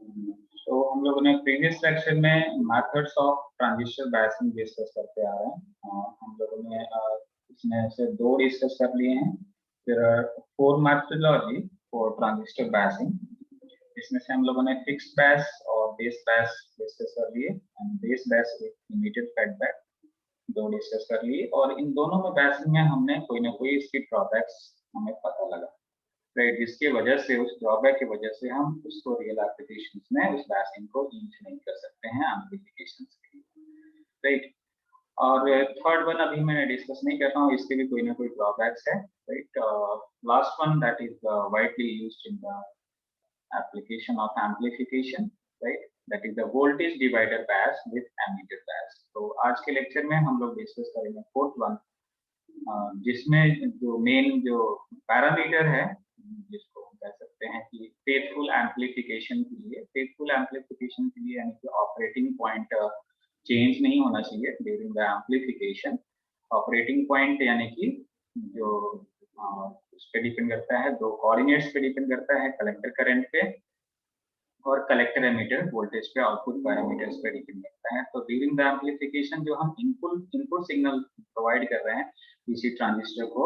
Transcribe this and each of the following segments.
तो हम लोगों ने प्रीवियस लेक्चर में methods of transistor biasing discuss करते आ रहे हैं। हम लोगों ने इसमें से 2 डिस्कस कर लिए हैं। फिर 4 मेथडोलॉजी फॉर ट्रांजिस्टर बायसिंग। इसमें से हम लोगों ने फिक्स्ड बायस और बेस बायस डिस्कस कर लिए and base bias with immediate feedback 2 discuss कर लिए, और इन दोनों में बायसिंग में हमने कोई ना कोई इसकी ड्रॉबैक्स हमें पता लगा, राइट, जिसकी वजह से, उस ड्रॉबैक की वजह से हम उसको रियल एप्लीकेशंस में उस बायसिंग को यूज नहीं कर सकते हैं एम्प्लीफिकेशंस के लिए, राइट। और थर्ड वन अभी मैं डिस्कस नहीं कर रहा हूँ, इसके भी कोई ना कोई ड्रॉबैक्स है, right. Last one that is widely used in the application of amplification, right, that is the voltage divider bias with ammeter bias। तो आज के लेक्चर में हम लोग डिस्कस करेंगे फोर्थ वन, जिसमें जो मेन जो पैरामीटर है, जिसको हम कह सकते हैं कि फेथफुल एम्प्लीफिकेशन के लिए यानी कि ऑपरेटिंग पॉइंट चेंज नहीं होना चाहिए during the amplification. Operating point यानी कि जो उस पे डिपेंड करता है, 2 कोऑर्डिनेट्स पे डिपेंड करता है, कलेक्टर करंट पे और कलेक्टर एमिटर वोल्टेज पे, आउटपुट पैरामीटर्स पे डिपेंड करता है। तो ड्यूरिंग द एम्प्लीफिकेशन जो हम इनपुट सिग्नल प्रोवाइड कर रहे हैं किसी ट्रांजिस्टर को,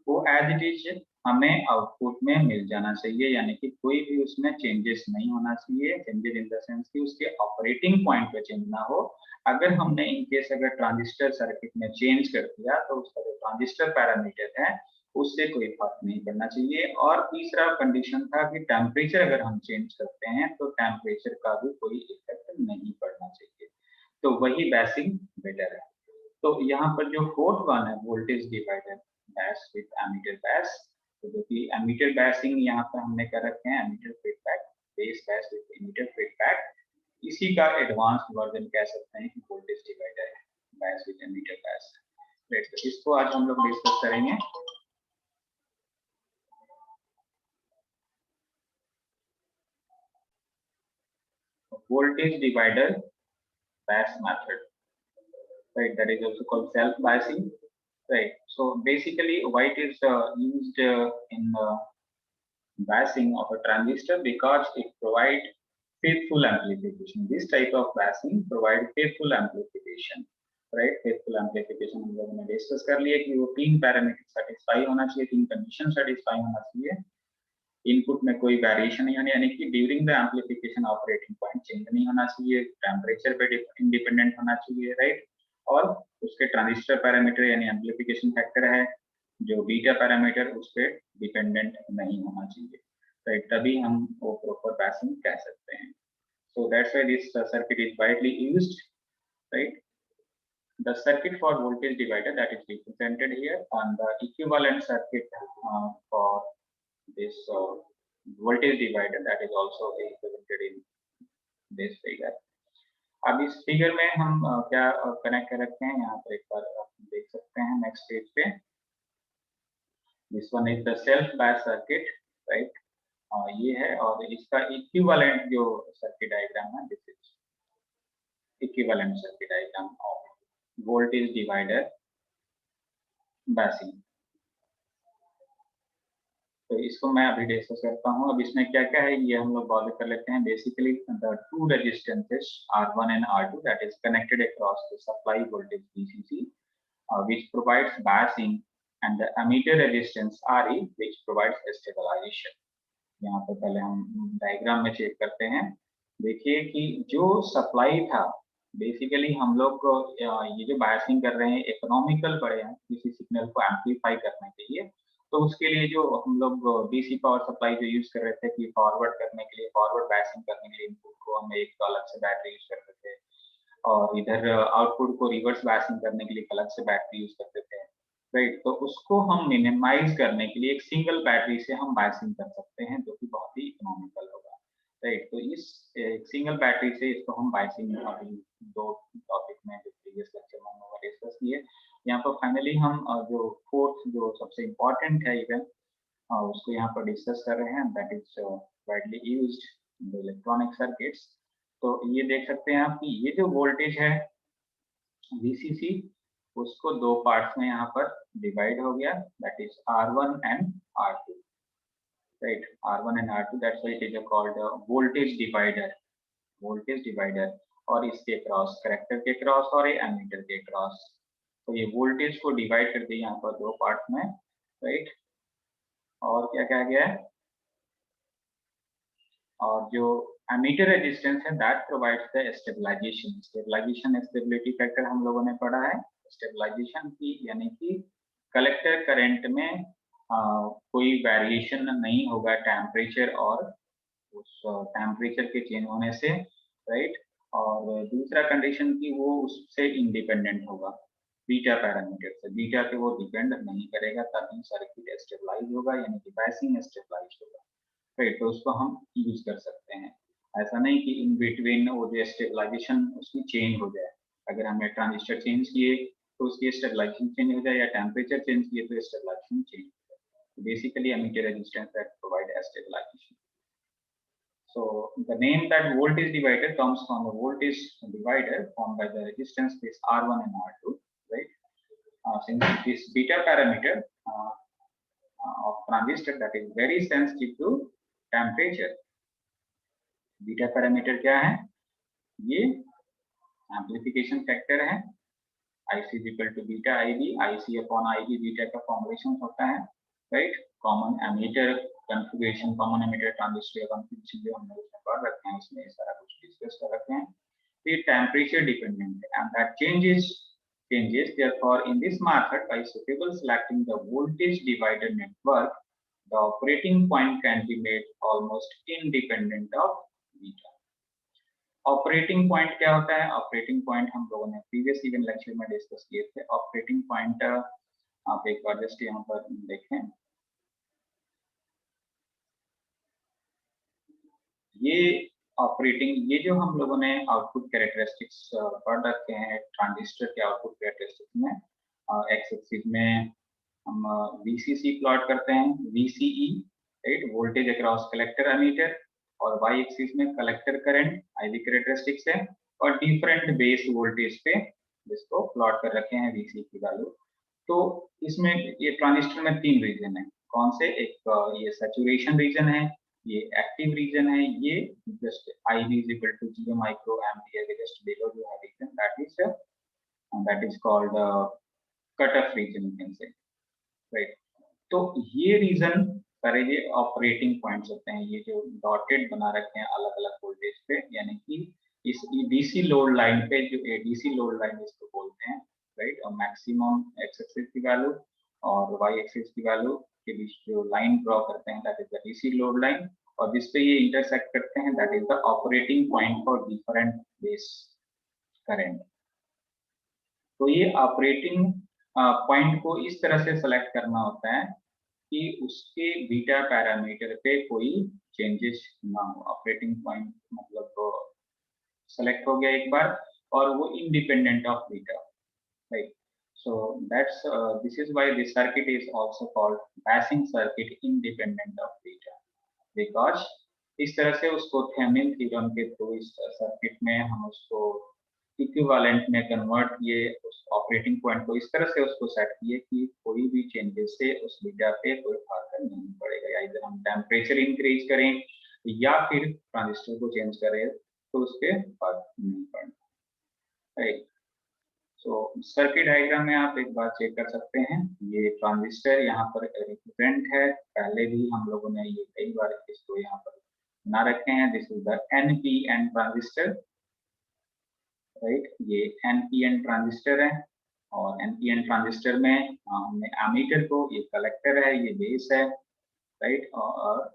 वो एज इट इज हमें आउटपुट में मिल जाना चाहिए, यानी कि कोई भी उसमें चेंजेस नहीं होना चाहिए। चेंजेस इन द सेंस कि उसके ऑपरेटिंग पॉइंट पे चेंज ना हो। अगर हमने इन केस अगर ट्रांजिस्टर सर्किट में चेंज कर दिया तो उसका जो ट्रांजिस्टर पैरामीटर है उससे कोई फर्क नहीं पड़ना चाहिए। और तीसरा कंडीशन था कि टेम्परेचर अगर हम चेंज करते हैं तो टेम्परेचर का भी कोई इफेक्ट नहीं पड़ना चाहिए, तो वही बायसिंग बेटर है। तो यहाँ पर जो फोर्थ वन है, voltage divider bias with emitter bias, तो जो कि एमीटर बायसिंग यहाँ पर हमने कर रखे हैं, emitter feedback, base bias with emitter feedback, इसी का एडवांस वर्जन कह सकते हैं कि वोल्टेज डिवाइडर है बायस विद एमीटर बायस। तो इसको आज हम लोग डिस्कस करेंगे। Voltage divider bias method, right, that is also called self biasing, right. So basically why it is used in biasing of a transistor, because it provide faithful amplification. This type of biasing provide faithful amplification, right। faithful amplification हम लोगों ने discuss कर लिया कि वो 3 parameter satisfy होना चाहिए, 3 condition satisfy होना चाहिए। इनपुट में कोई वेरिएशन नहीं होनी, यानी कि during the amplification operating point change नहीं होना चाहिए, टेम्परेचर पे इंडिपेंडेंट होना चाहिए, राइट। और उसके ट्रांजिस्टर पैरामीटर यानी एम्प्लीफिकेशन फैक्टर है जो बीटा पैरामीटर, उस पर डिपेंडेंट नहीं होना चाहिए, राइट। तभी हम वो प्रॉपर बायसिंग कह सकते हैं। So that's why this circuit is widely used, right. The circuit for voltage divider that is represented here on the equivalent circuit for this voltage divider that is also represented in this figure। अब इस figure में हम क्या connect कर रखते हैं, यहाँ पर एक बार आप देख सकते हैं नेक्स्ट पेज पे। This one is the self bias circuit, right. ये है, और इसका इक्विवेलेंट जो सर्किट डायग्राम है, this is equivalent circuit diagram of voltage divider biasing. तो इसको मैं अभी डिस्कस करता हूँ। अब इसमें क्या क्या है ये हम लोग बॉल्व कर लेते हैं। Basically the 2 resistances R1 and R2 that is connected across the supply voltage VCC, which provides biasing, and the emitter resistance RE which provides stabilization। यहाँ पर पहले हम डायग्राम में चेक करते हैं। देखिए कि जो सप्लाई था, बेसिकली हम लोग ये जो बायसिंग कर रहे हैं इकोनॉमिकल पड़े हैं किसी सिग्नल को एम्पलीफाई करने के लिए। तो उसके लिए जो हम लोग डीसी पावर सप्लाई जो यूज कर रहे थे कि फॉरवर्ड करने के लिए, फॉरवर्ड बायसिंग करने के लिए इनपुट को हम एक अलग से बैटरी यूज करते थे, और इधर आउटपुट को रिवर्स बायसिंग करने के लिए अलग से बैटरी यूज करते थे, राइट। तो उसको हम मिनिमाइज करने के लिए एक सिंगल बैटरी से हम बायसिंग कर सकते हैं, जो कि बहुत ही इकोनॉमिकल होगा, राइट। तो इस एक सिंगल बैटरी से इसको हम बायसिंग, अभी 2 टॉपिक में जो प्रीवियस लेक्चर में हम लोग डिस्कस किए। यहाँ पर फाइनली हम जो फोर्थ जो सबसे इम्पोर्टेंट है इवेंट, उसको यहाँ पर डिस्कस कर रहे हैं, that is widely used in electronic circuits. तो ये देख सकते हैं आप कि ये जो वोल्टेज है VCC, उसको 2 पार्ट्स में यहाँ पर डिवाइड हो गया, that is R1 and R2, right। R1 and R2, that's why it is called a voltage divider voltage divider और इसके क्रॉस करेक्टर के क्रॉस और ये एमीटर के क्रॉस। तो ये वोल्टेज को डिवाइड कर दिया यहाँ पर दो पार्ट में, राइट। और क्या कहा गया है, और जो एमीटर रेजिस्टेंस है that provides the stabilization. Stabilization stability factor हम लोगों ने पढ़ा है। स्टेबलाइजेशन की यानी कि कलेक्टर करंट में कोई वेरिएशन नहीं होगा टेम्परेचर और उस टेम्परेचर के चेंज होने से, राइट। और दूसरा कंडीशन की वो उससे इंडिपेंडेंट होगा बीटा पैरामीटर से, बीटा पे वो डिपेंड नहीं करेगा, तभी सर्किट स्टेबलाइज होगा यानी कि बायसिंग स्टेबलाइज होगा, राइट। तो उसको हम यूज कर सकते हैं। ऐसा नहीं कि इन बिटवीन वो जो स्टेबलाइजेशन उसकी चेंज हो जाए। अगर हमने ट्रांजिस्टर चेंज किए तो उसकी स्टेबलाइजेशन चेंज हो जाए, या टेम्परेचर चेंज किए तो स्टेबलाइजेशन चेंज हो जाए। Basically emitter resistance that provide stabilization. So the name that voltage divider comes from the voltage divider formed by the resistance this R1 and R2, right? Since this beta parameter of transistor that is very sensitive to temperature. Beta parameter क्या है, ये amplification factor है। IC is equal to beta IB, IC upon IB beta का formulation होता है, right. Common ammeter configuration, common emitter transistor configuration जो हमने उसमें पढ़ रखे हैं, इसमें सारा कुछ डिस्कस कर रखे हैं। ये टेम्परेचर डिपेंडेंट है and that changes therefore in this method by suitable selecting the voltage divider network the operating point can be made almost independent of beta. Operating point क्या होता है, ऑपरेटिंग पॉइंट हम लोगों ने प्रीवियस इवन लेक्चर में discuss किए थे। Operating point आप एक बार जस्ट यहाँ पर देखें, ये ऑपरेटिंग, ये जो हम लोगों ने आउटपुट कैरेक्टरिस्टिक्स पढ़ रखे हैं ट्रांजिस्टर के आउटपुट कैरेक्टरिस्टिक्स में, एक्स एक्सिस में हम VCC प्लॉट करते हैं, VCE, right, voltage across collector emitter, और वाई एक्सिस में कलेक्टर करंट IV कैरेक्टरिस्टिक्स है, और डिफरेंट बेस वोल्टेज पे जिसको प्लॉट कर रखे हैं VC की वैल्यू। तो इसमें ये ट्रांजिस्टर में तीन रीजन है, कौन से, एक ये सैचुरेशन रीजन है, ये एक्टिव रीजन है, ये just IB is equal to 0 micro ampere के जस्ट बिलो जो है region, that is called cut off region you can say, right. तो ये रीजन सारे ये ऑपरेटिंग पॉइंट्स होते हैं, ये जो डॉटेड बना रखे हैं अलग अलग वोल्टेज पे, यानी कि इस DC लोड लाइन पे, जो ADC लोड लाइन इसको बोलते हैं, राइट। और मैक्सिमम एक्स एक्सिस की वैल्यू और वाई एक्सिस की वैल्यू के बीच जो लाइन ड्रॉ करते हैं that is the DC load line, और जिस पे ये इंटरसेक्ट करते हैं that is the operating point for different base current. तो ये ऑपरेटिंग पॉइंट को इस तरह से सेलेक्ट करना होता है कि उसके बीटा पैरामीटर पे कोई चेंजेस ना हो। ऑपरेटिंग पॉइंट मतलब तो सेलेक्ट हो गया एक बार और वो independent of beta, right. So that's this is why this circuit is also called passing circuit independent of beta, because इस तरह से उसको थेवेनिन थ्योरम के थ्रू इस सर्किट में हम उसको इक्विवेलेंट में कन्वर्ट किए, उस ऑपरेटिंग पॉइंट को इस तरह से उसको सेट किए कि कोई भी चेंजेस से उस बीटा पे कोई फर्क नहीं पड़ेगा। इधर हम टेम्परेचर इंक्रीज करें या फिर ट्रांजिस्टर को चेंज करें तो उसके फर्क नहीं पड़ना, राइट। तो सर्किट डायग्राम में आप एक बार चेक कर सकते हैं, ये ट्रांजिस्टर यहाँ पर रिप्रेजेंट है, पहले भी हम लोगों ने ये कई बार इसको यहाँ पर बना रखे हैं। This is the NPN transistor, right. ये NPN ट्रांजिस्टर है, और NPN ट्रांजिस्टर में हमने एमीटर को, ये कलेक्टर है, ये बेस है, राइट, और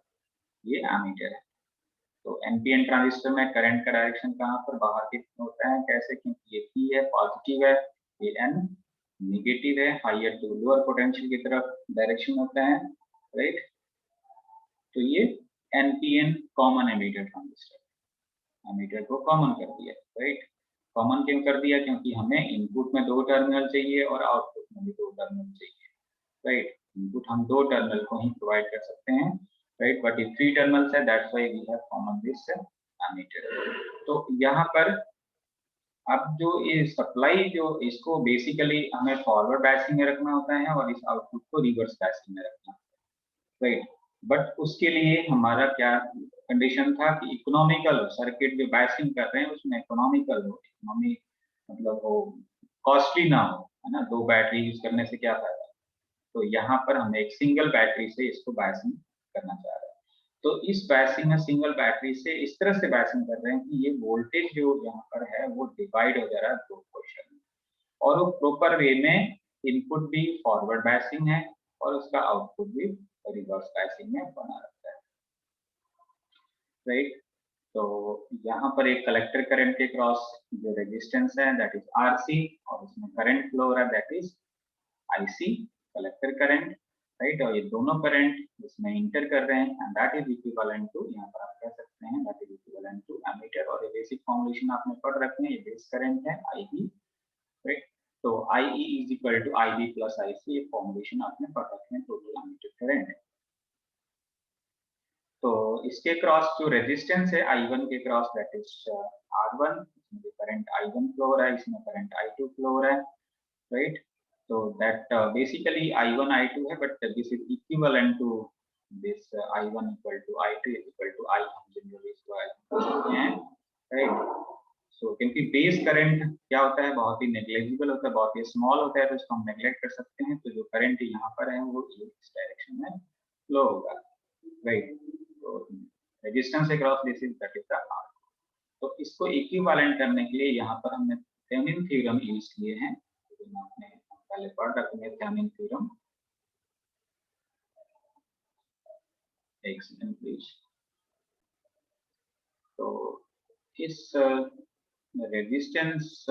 ये एमीटर है। तो NPN ट्रांजिस्टर में करंट का डायरेक्शन कहाँ पर बाहर की होता है, कैसे, क्योंकि ये P है पॉजिटिव है, ये N नेगेटिव है, हायर टू लोअर पोटेंशियल की तरफ डायरेक्शन होता है, राइट। तो ये NPN common emitter transistor, emitter को कॉमन कर दिया, राइट। कॉमन क्यों कर दिया, क्योंकि हमें इनपुट में दो टर्मिनल चाहिए और आउटपुट में भी दो टर्मिनल चाहिए, राइट। इनपुट हम दो टर्मिनल को ही प्रोवाइड कर सकते हैं, राइट, बट इफ 3 टर्मिनल्स है that's why we have common this emitter. तो यहाँ पर अब जो ये सप्लाई जो इसको बेसिकली हमें फॉरवर्ड बायसिंग में रखना होता है और इस आउटपुट को रिवर्स बायसिंग में रखना, राइट। बट उसके लिए हमारा क्या कंडीशन था कि इकोनॉमिकल सर्किट जो बायसिंग कर रहे हैं उसमें इकोनॉमिकल हो, इकोनॉमी मतलब वो कॉस्टली ना हो, है ना। 2 बैटरी यूज करने से क्या फायदा। तो यहाँ पर हम एक सिंगल बैटरी से इसको बायसिंग करना चाह रहे हैं। तो इस बायसिंग में सिंगल बैटरी से इस तरह से बायसिंग कर रहे हैं कि ये वोल्टेज जो यहाँ पर है वो डिवाइड हो जा रहा है 2 पोर्शन में, और वो प्रॉपर वे में इनपुट भी फॉरवर्ड बायसिंग है और उसका आउटपुट भी रिवर्स बायसिंग में बना रहता है, राइट। तो यहाँ पर एक कलेक्टर करंट के क्रॉस जो रेजिस्टेंस है दैट इज आरसी, और उसमें करंट फ्लो हो रहा है that is IC, collector current, right. और ये दोनों करंट इसमें इंटर कर रहे हैं and that is equivalent to, यहाँ पर आप कह सकते हैं that is equivalent to emitter. और ये बेसिक फॉर्मूलेशन आपने पढ़ रखे हैं, ये बेस करंट है आईबी, राइट। तो IE is equal to IB plus IC, ये फॉर्मूलेशन आपने पढ़ रखे हैं टोटल एमीटर करंट। तो इसके क्रॉस जो रेजिस्टेंस है I1 के क्रॉस दैट इज R1, इसमें भी करंट I1 फ्लो हो रहा है, इसमें करंट I2 फ्लो हो रहा है, राइट। तो दैट बेसिकली I1 I2 है, but this is equivalent to this I1 equal to I2 equal to I, हम जनरली इसको कहते हैं, राइट। सो क्योंकि बेस करंट क्या होता है, बहुत ही नेग्लेजिबल होता है, बहुत ही स्मॉल होता है, तो इसको हम नेग्लेक्ट कर सकते हैं। तो जो करंट यहाँ पर है वो इस डायरेक्शन में फ्लो होगा, राइट। तो resistance across this is that is the R। तो इसको इक्विवेलेंट करने के लिए यहाँ पर हमने थेवेनिन थ्योरम यूज किए हैं, तो आपने पहले पढ़ रखे हैं थेवेनिन थ्योरम। एक सेकंड प्लीज। तो इस रेजिस्टेंस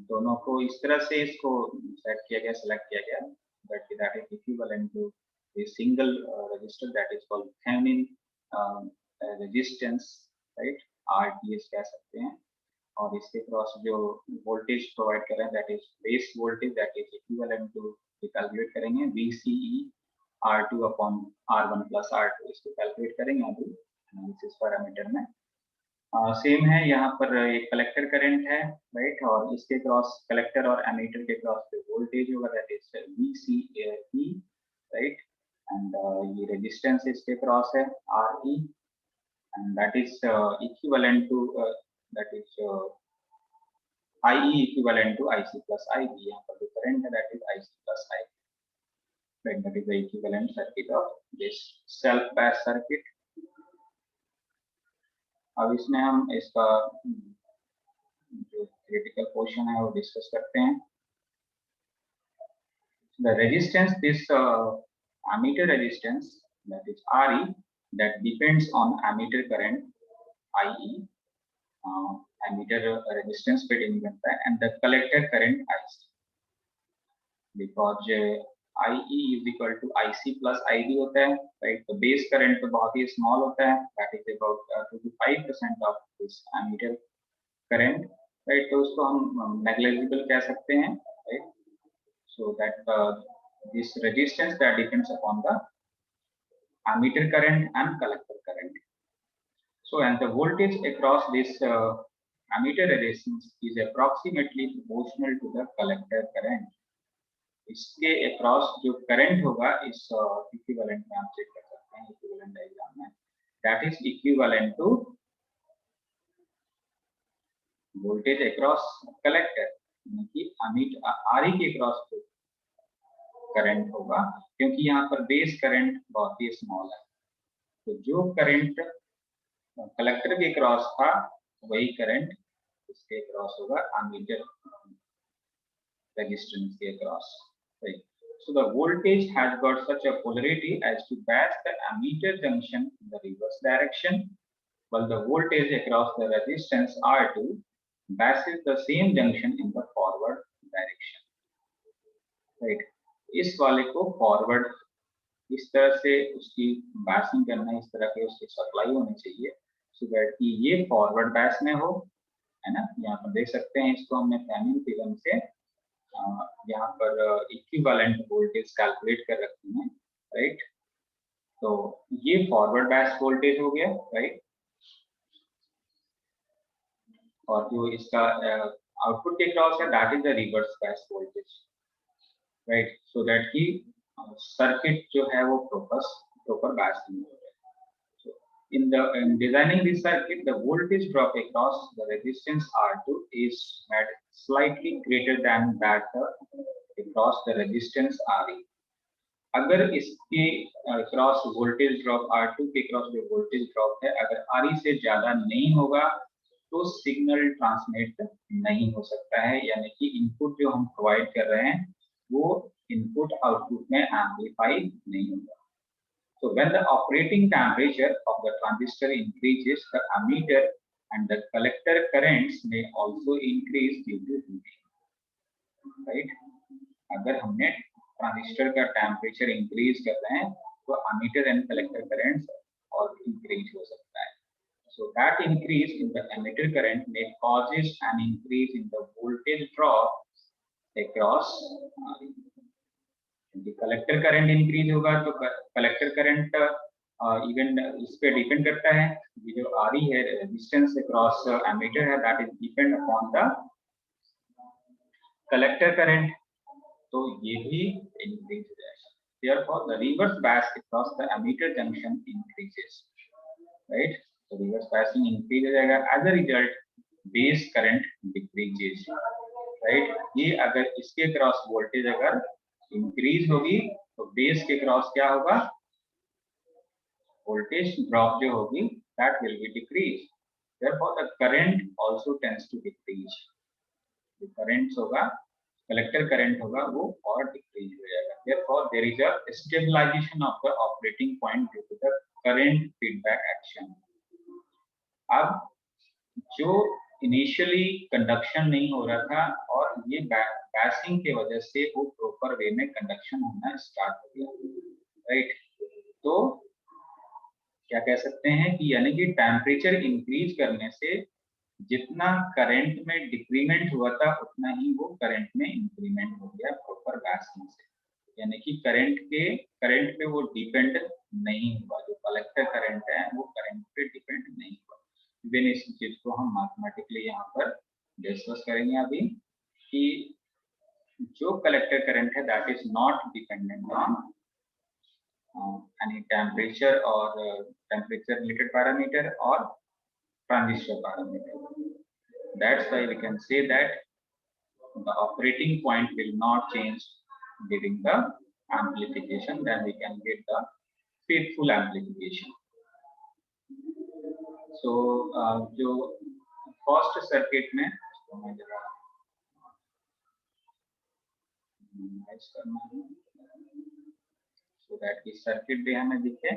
दोनों को इस तरह से इसको सेट किया गया, सेलेक्ट किया गया that is equivalent to a single resistor that is called Thevenin resistance, right, RTS कह सकते हैं। और इसके क्रॉस जो वोल्टेज प्रोवाइड कर रहे हैं that is base voltage that is equivalent to, calculate करेंगे VCE R2 upon R1 plus R2, इसको कैलकुलेट करेंगे अभी एनालिसिस पैरामीटर में। सेम है यहाँ पर एक कलेक्टर करंट है, राइट। और इसके क्रॉस कलेक्टर और एमीटर के क्रॉस पे वोल्टेज होगा that is VCE, right. And ये रेजिस्टेंस इसके क्रॉस है RE, and that is equivalent to that is IE equivalent to IC plus IB। यहाँ पर जो करंट है that is IC plus IB, right. That is the equivalent circuit of this self batch circuit. अब इसमें हम इसका जो critical portion है वो डिस्कस करते हैं। The resistance, this ammeter resistance that is RE, that depends on ammeter current IE, ammeter resistance पे डिपेंड करता है, and the collector current IC, because IE is equal to IC plus IB होता है, right। तो base current तो बहुत ही small होता है, that is about 25% of this ammeter current, right। तो उसको हम negligible कह सकते हैं, right। So that this resistance that depends upon the ammeter current and collector current. So and the voltage across this ammeter resistance is approximately proportional to the collector current. इसके across जो current होगा इस equivalent में आप check कर सकते हैं equivalent diagram में, that is equivalent to voltage across collector, यानी कि ammeter RE के across जो करंट होगा, क्योंकि यहाँ पर बेस करंट बहुत ही स्मॉल है, तो जो करंट कलेक्टर के क्रॉस था वही करंट इसके क्रॉस होगा एमीटर रेजिस्टेंस के cross, right. So the voltage has got such a polarity as to bias the ammeter junction in the reverse direction, while the voltage across the resistance R2 biases the same junction in the forward direction, right। इस वाले को forward इस तरह से उसकी biasing करना है, इस तरह के उसकी सप्लाई होनी चाहिए सो दैट कि ये फॉरवर्ड बायस में हो, है ना। यहाँ पर देख सकते हैं इसको हमने थेवेनिन थ्योरम से यहाँ पर इक्विवेलेंट वोल्टेज कैलकुलेट कर रखी है, राइट। तो ये फॉरवर्ड बायस वोल्टेज हो गया, राइट। और जो इसका आउटपुट के क्रॉस है that is the reverse bias voltage, right. So that की सर्किट जो है वो प्रॉपर बायसिंग हो जाए। in designing this circuit, the voltage drop across the resistance R2 is made slightly greater than that across the resistance RE. अगर इसके cross voltage drop R2 के cross जो वोल्टेज ड्रॉप है अगर RE से ज्यादा नहीं होगा तो सिग्नल ट्रांसमिट नहीं हो सकता है, यानी कि इनपुट जो हम प्रोवाइड कर रहे हैं वो इनपुट आउटपुट में एम्पलीफाई नहीं होगा. So when the operating temperature of the transistor increases, the ammeter and the collector currents may also increase due to heating. Right? अगर हमने ट्रांजिस्टर का टेम्परेचर इंक्रीज कर रहे हैं तो एमीटर एंड कलेक्टर करंट्स और इंक्रीज हो सकता है. So that increase in the emitter current may causes an increase in the voltage drop across collector current increase होगा तो कलेक्टर करंट इवन इस पे डिपेंड करता है. ये जो आरई है रेजिस्टेंस अक्रॉस एमीटर है that is depend upon the collector current, तो ये भी इंक्रीज हो जाएगा. therefore the reverse bias across the emitter junction increases, right? so reverse biasing increase हो जाएगा. as a result base current decreases, right? ये अगर इसके क्रॉस वोल्टेज अगर इंक्रीज होगी तो बेस के क्रॉस क्या होगा, वोल्टेज ड्रॉप जो होगी that will be decrease. therefore the current also tends to decrease. जो करंट्स होगा कलेक्टर करंट होगा वो और डिक्रीज हो जाएगा. therefore there is a stabilization of the operating point due to the current feedback action. अब जो इनिशियली कंडक्शन नहीं हो रहा था और ये बैसिंग के वजह से वो प्रॉपर वे में कंडक्शन होना स्टार्ट हो गया, राइट? तो क्या कह सकते हैं कि यानी कि टेम्परेचर इंक्रीज करने से जितना करंट में डिक्रीमेंट हुआ था उतना ही वो करंट में इंक्रीमेंट हो गया प्रॉपर बैसिंग से. यानी कि करंट पे वो डिपेंड नहीं हुआ, जो कलेक्टर करंट है वो करंट पे डिपेंड नहीं हुआ. इवन इस चीज को हम मैथमेटिकली यहाँ पर डिस्कस करेंगे अभी कि जो कलेक्टर करंट है that is not dependent on any temperature और टेम्परेचर रिलेटेड पैरामीटर और transistor parameter. That's why we can say that the operating point will not change during the amplification, then we can get the faithful amplification. So जो first circuit में तो मैं जरा minimise करना है so that की circuit भी हमें दिखे.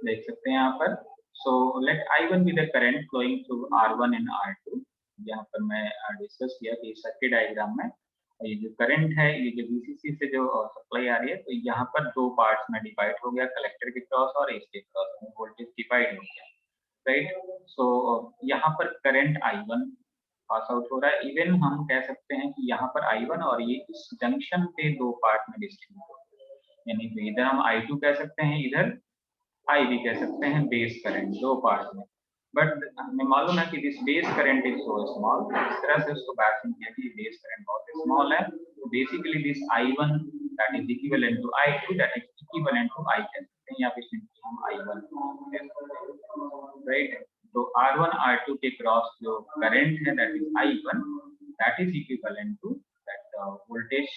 देख सकते हैं यहाँ पर. So let I1 be the current flowing through R1 and R2. यहाँ पर मैं डिस्कस किया कि सर्किट डायग्राम में ये जो करंट है ये जो VCC से जो सप्लाई आ रही है तो यहाँ पर दो पार्ट्स में डिवाइड हो गया, कलेक्टर के क्रॉस और इसके क्रॉस में वोल्टेज डिवाइड हो गया, राइट? सो यहाँ पर करंट I1 पास आउट हो रहा है. इवन हम कह सकते हैं कि यहाँ पर I1 और ये इस जंक्शन पे दो पार्ट में डिस्ट्रीब्यूट हो रहा है, यानी कि इधर हम I2 कह सकते हैं, इधर I भी कह सकते हैं. बेस करंट दो पार्ट में, बट हमें मालूम है कि this base current is so small. इस तरह से उसको बैचिंग किया कि बेस करंट बहुत स्मॉल है. तो basically this I1 that is equivalent to I2 that is equivalent to I कह सकते हैं या फिर सिंपली हम I1 कह सकते हैं, राइट? तो R1 R2 के क्रॉस जो करंट है that is I1 that is equivalent to that voltage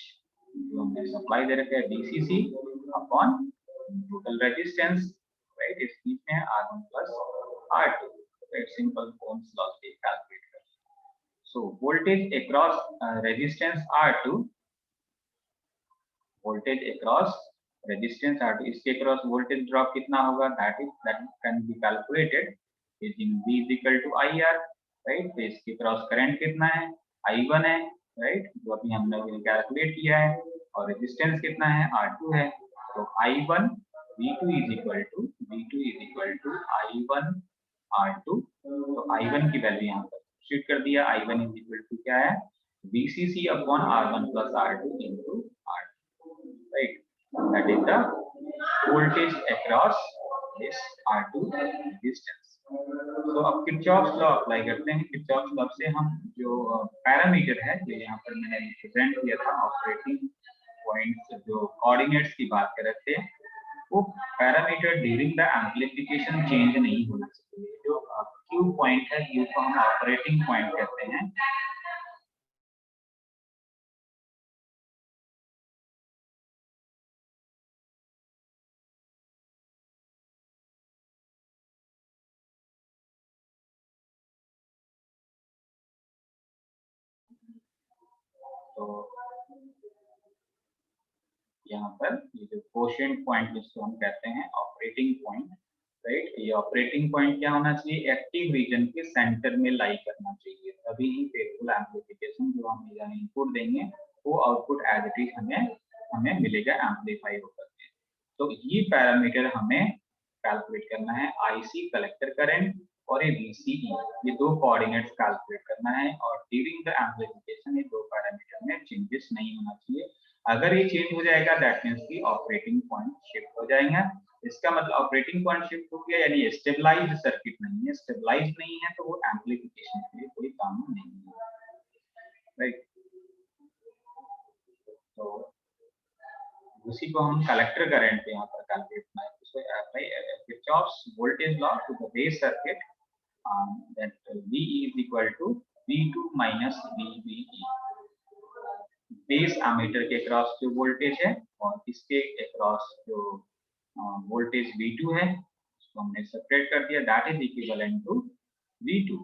जो हमने सप्लाई दे रखा है VCC upon total resistance, right? इस बीच में R1 plus R2. Right? Simple Ohm's law से कैलकुलेट कर. So voltage across resistance R2, voltage across resistance R2, इसके क्रॉस वोल्टेज ड्रॉप कितना होगा that can be calculated using V is equal to IR, right? तो इसके cross current कितना है I1 है, right? जो अभी हमने कैलकुलेट किया है, और रेजिस्टेंस कितना है R2 है. तो I1 V2 is equal to I1 R2. तो I1 की वैल्यू यहाँ पर शिफ्ट कर दिया. I1 इज इक्वल टू क्या है VCC upon R1 plus R2 into R2, right? That is the voltage across this R2 resistance. तो अब किरचॉफ्स लॉ अप्लाई करते हैं. किरचॉफ्स लॉ से हम जो पैरामीटर है जो यहाँ पर मैंने रिप्रेजेंट किया था ऑपरेटिंग पॉइंट्स जो कोऑर्डिनेट्स की बात कर रहे थे, वो parameter during the amplification change नहीं होना चाहिए। जो क्यू पॉइंट है, क्यू को हम ऑपरेटिंग पॉइंट कहते हैं। तो यहाँ पर ये जो कोशेंट पॉइंट जिसको हम कहते हैं ऑपरेटिंग पॉइंट, राइट, ये ऑपरेटिंग पॉइंट क्या होना चाहिए, एक्टिव रीजन के सेंटर में लाई करना चाहिए, तभी ही फेयरफुल एम्प्लीफिकेशन जो हम इनपुट देंगे वो आउटपुट एज इट इज हमें मिलेगा एम्पलीफाई होकर के। तो ये पैरामीटर हमें कैलकुलेट करना है, आईसी कलेक्टर करंट और ये VCE, ये दो कोऑर्डिनेट्स कैलकुलेट करना है, और ड्यूरिंग द एम्प्लीफिकेशन ये दो पैरामीटर में चेंजेस नहीं होना चाहिए। अगर ये चेंज हो जाएगा दैट मींस की ऑपरेटिंग पॉइंट शिफ्ट हो जाएगा। इसका मतलब ऑपरेटिंग पॉइंट शिफ्ट हो गया यानी स्टेबलाइज्ड सर्किट नहीं है, स्टेबलाइज्ड नहीं है तो वो एम्प्लीफिकेशन के लिए कोई काम नहीं है, राइट। तो उसी को हम कलेक्टर करंट पे यहाँ पर कैलकुलेट करना है। So apply Kirchhoff's voltage law to the base circuit, that VE is equal to V2 minus VBE। Base emitter के क्रॉस जो वोल्टेज है और इसके अक्रॉस जो वोल्टेज V2 है उसको हमने सेपरेट कर दिया, that is equivalent to V2,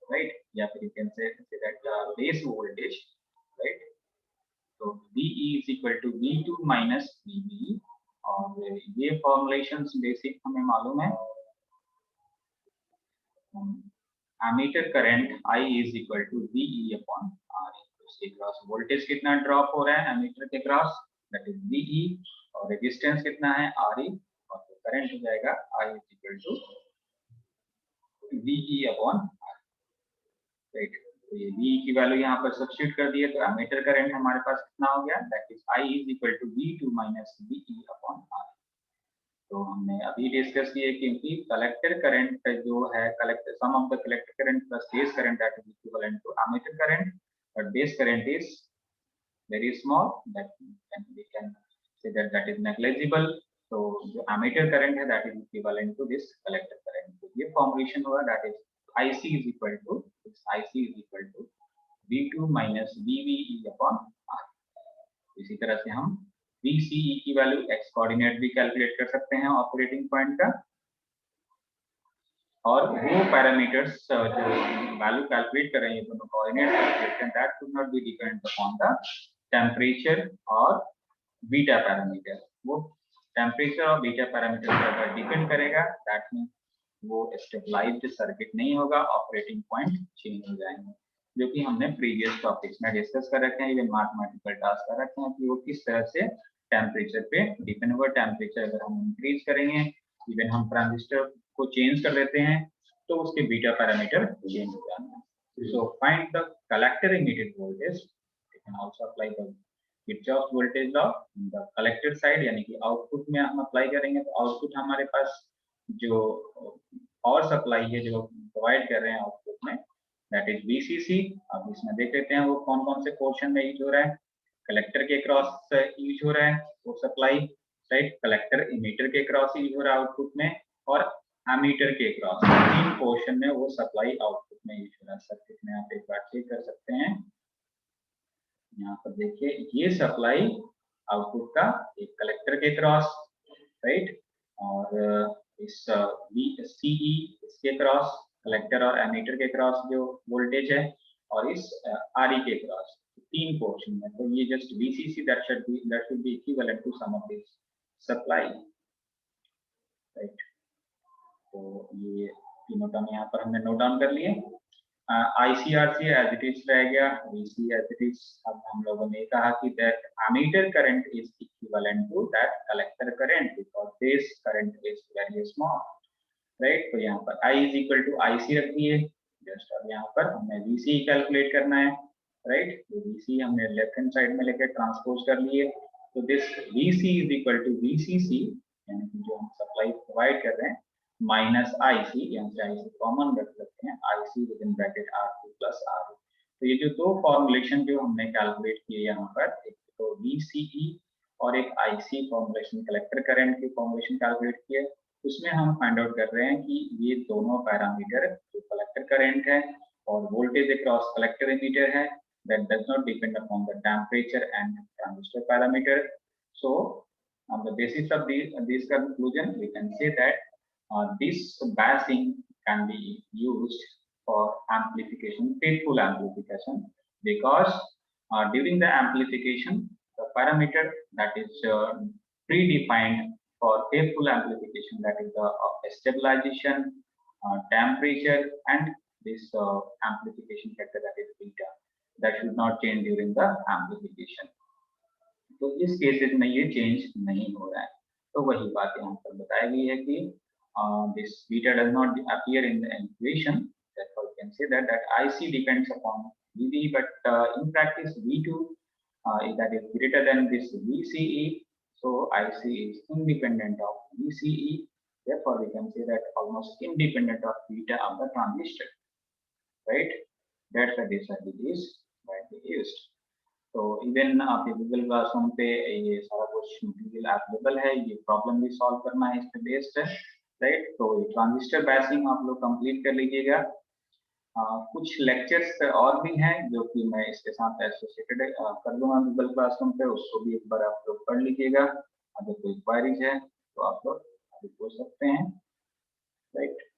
right, या फिर you can say that base voltage, right. तो VE is equal to V2 minus VBE, और ये फॉर्मुलेशंस बेसिक हमें मालूम है। Emitter current I is equal to VE upon RE, उसके cross voltage कितना ड्रॉप हो रहा है एमीटर के क्रॉस, दैट इज VE, और रेजिस्टेंस कितना है RE, और करंट हो जाएगा I is equal to VE upon RE, right. तो ये V की वैल्यू यहाँ पर सब्स्टिट्यूट कर दिए तो एमीटर करंट हमारे पास कितना हो गया, that is I is equal to V2 minus VE upon R। तो हमने अभी डिस्कस किए क्योंकि कलेक्टर करंट जो है, collector sum of the collector current plus base current that is equivalent to emitter current, but base current is very small, that we can say that is negligible. तो जो emitter current है that is equivalent to this collector current. तो ये formulation हुआ, that is IC is equal to V2 minus VBE upon R। इसी तरह से हम VCE की वैल्यू एक्स कोऑर्डिनेट भी कैलकुलेट कर सकते हैं ऑपरेटिंग पॉइंट का, और वो पैरामीटर्स जो वैल्यू कैलकुलेट कर रहे हैं दोनों कोऑर्डिनेट कैलकुलेट करें, that should not be dependent upon the temperature और बीटा पैरामीटर। वो टेम्परेचर और बीटा पैरामीटर पर डिपेंड करेगा, दैट मींस वो स्टेबलाइज्ड सर्किट नहीं होगा, ऑपरेटिंग पॉइंट चेंज हो जाएंगे, जो कि हमने प्रीवियस टॉपिक्स में डिस्कस कर रखे हैं, ये मैथमेटिकल टास्क कर रखे हैं कि वो किस तरह से टेम्परेचर पे डिपेंड होगा। टेम्परेचर अगर हम इंक्रीज करेंगे, इवन हम ट्रांजिस्टर को चेंज कर देते हैं तो उसके बीटा पैरामीटर चेंज हो जाएंगे। So find the collector immediate voltage, you can also apply the Kirchhoff voltage law the collector side, यानी कि आउटपुट में हम अप्लाई करेंगे तो आउटपुट हमारे पास जो पावर सप्लाई है जो प्रोवाइड कर रहे हैं आउटपुट में, दैट इज VCC। अब इसमें देख लेते हैं वो कौन कौन से पोर्शन में यूज हो रहा है। कलेक्टर के क्रॉस यूज हो रहा है वो सप्लाई, राइट, कलेक्टर इमीटर के क्रॉस यूज हो रहा है आउटपुट में, और एमीटर के क्रॉस, तीन पोर्शन में वो सप्लाई आउटपुट में यूज हो रहा है। सर्किट में आप एक बार चेक कर सकते हैं, यहाँ पर देखिए ये सप्लाई आउटपुट का एक कलेक्टर के क्रॉस, राइट, और इस VCE इसके क्रॉस कलेक्टर और एमीटर के क्रॉस जो वोल्टेज है, और इस RE के क्रॉस, तीन पोर्शन में। तो ये just VCC that should be equivalent to sum of this supply, right. तो ये तीनों टर्म यहाँ पर हमने नोट डाउन कर लिए। ICRC एज इट इज रह गया, VC एज इट इज। अब हम लोगों ने कहा कि that emitter current is equivalent to that collector current because base current is very small, right. तो यहाँ पर I is equal to IC रख दिए, जस्ट अब यहाँ पर हमें VC कैलकुलेट करना है, राइट। तो VC हमने लेफ्ट हैंड साइड में लेकर ट्रांसपोज कर लिए, तो this VC is equal to VCC, यानी कि जो हम सप्लाई प्रोवाइड कर रहे हैं, माइनस IC, यहाँ से IC कॉमन रख सकते हैं, IC with in bracket R2 plus RE। तो ये जो दो फॉर्मुलेशन जो हमने कैलकुलेट किए यहाँ पर, एक तो VCE और एक IC फॉर्मुलेशन, कलेक्टर करंट की फॉर्मुलेशन कैलकुलेट की है। उसमें हम फाइंड आउट कर रहे हैं कि ये दोनों पैरामीटर, जो कलेक्टर करंट है और वोल्टेज अक्रॉस कलेक्टर एमीटर है, that does not depend upon the temperature and transistor parameter. So on the basis of this conclusion, we can say that this biasing can be used for amplification, faithful amplification, because during the amplification, the parameter that is predefined for faithful amplification, that is the stabilization, temperature, and this amplification factor, that is beta, that should not change during the amplification. तो इस cases में ये change नहीं हो रहा है। तो वही बात यहाँ पर बताई गई है कि this beta does not appear in the equation. Therefore, we can say that IC depends upon VB, but in practice V2 that is greater than this VCE. So IC is independent of VCE. Therefore, we can say that almost independent of beta of the transistor. Right? That's why this strategy is widely used. तो even आपके Google classroom पे ये सारा कुछ material available है, ये problem भी solve करना है इस पे बेस्ड है, राइट। तो ट्रांजिस्टर बायसिंग आप लोग कंप्लीट कर लीजिएगा। कुछ लेक्चर्स और भी हैं जो कि मैं इसके साथ एसोसिएटेड कर दूंगा गूगल क्लासरूम पे, उसको भी एक बार आप लोग पढ़ लीजिएगा। अगर कोई क्वेरीज है तो आप लोग पूछ सकते हैं, राइट।